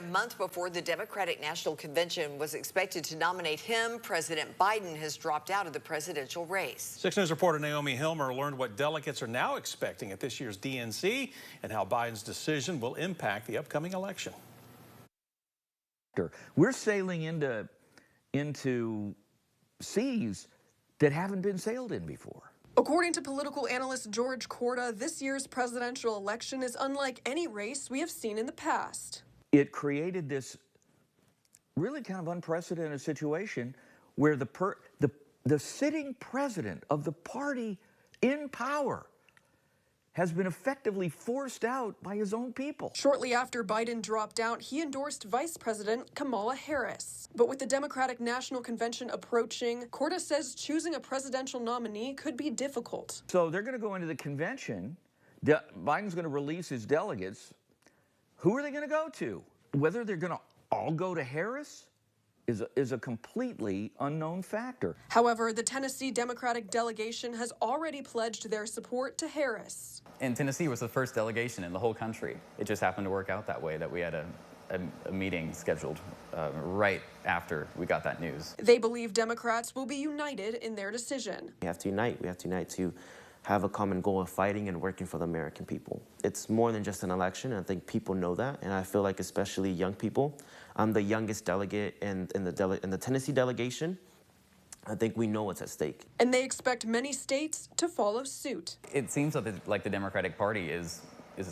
month before the Democratic National Convention was expected to nominate him, President Biden has dropped out of the presidential race. 6 News reporter Naomi Hilmer learned what delegates are now expecting at this year's DNC and how Biden's decision will impact the upcoming election. We're sailing into seas that haven't been sailed in before. According to political analyst George Korda, this year's presidential election is unlike any race we have seen in the past. It created this really kind of unprecedented situation where the sitting president of the party in power has been effectively forced out by his own people. Shortly after Biden dropped out, he endorsed Vice President Kamala Harris. But with the Democratic National Convention approaching, Korda says choosing a presidential nominee could be difficult. So they're going to go into the convention. Biden's going to release his delegates. Who are they going to go to? Whether they're going to all go to Harris is a completely unknown factor. However, the Tennessee Democratic delegation has already pledged their support to Harris. And Tennessee was the first delegation in the whole country. It just happened to work out that way, that we had a meeting scheduled right after we got that news. They believe Democrats will be united in their decision. We have to unite. We have to unite to have a common goal of fighting and working for the American people. It's more than just an election, and I think people know that, and I feel like especially young people. I'm the youngest delegate in the Tennessee delegation. I think we know what's at stake. And they expect many states to follow suit. It seems like the Democratic Party is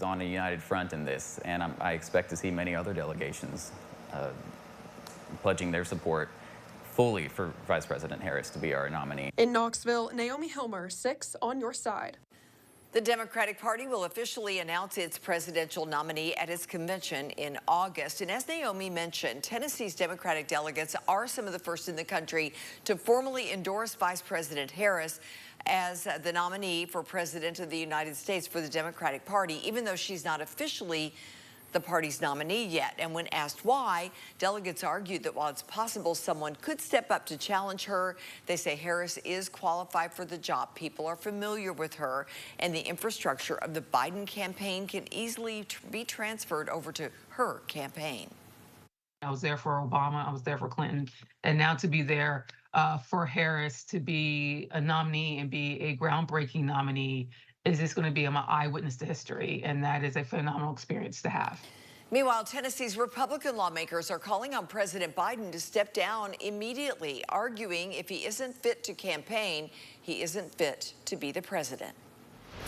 on a united front in this, and I expect to see many other delegations pledging their support fully for Vice President Harris to be our nominee. In Knoxville, Naomi Hilmer, 6 on your side. The Democratic Party will officially announce its presidential nominee at its convention in August. And as Naomi mentioned, Tennessee's Democratic delegates are some of the first in the country to formally endorse Vice President Harris as the nominee for President of the United States for the Democratic Party, even though she's not officially the party's nominee yet. And when asked why, delegates argued that while it's possible someone could step up to challenge her, they say Harris is qualified for the job. People are familiar with her, and the infrastructure of the Biden campaign can easily be transferred over to her campaign. I was there for Obama, I was there for Clinton, and now to be there for Harris to be a nominee and be a groundbreaking nominee is this going to be an eyewitness to history, and that is a phenomenal experience to have. Meanwhile, Tennessee's Republican lawmakers are calling on President Biden to step down immediately, arguing if he isn't fit to campaign, he isn't fit to be the president.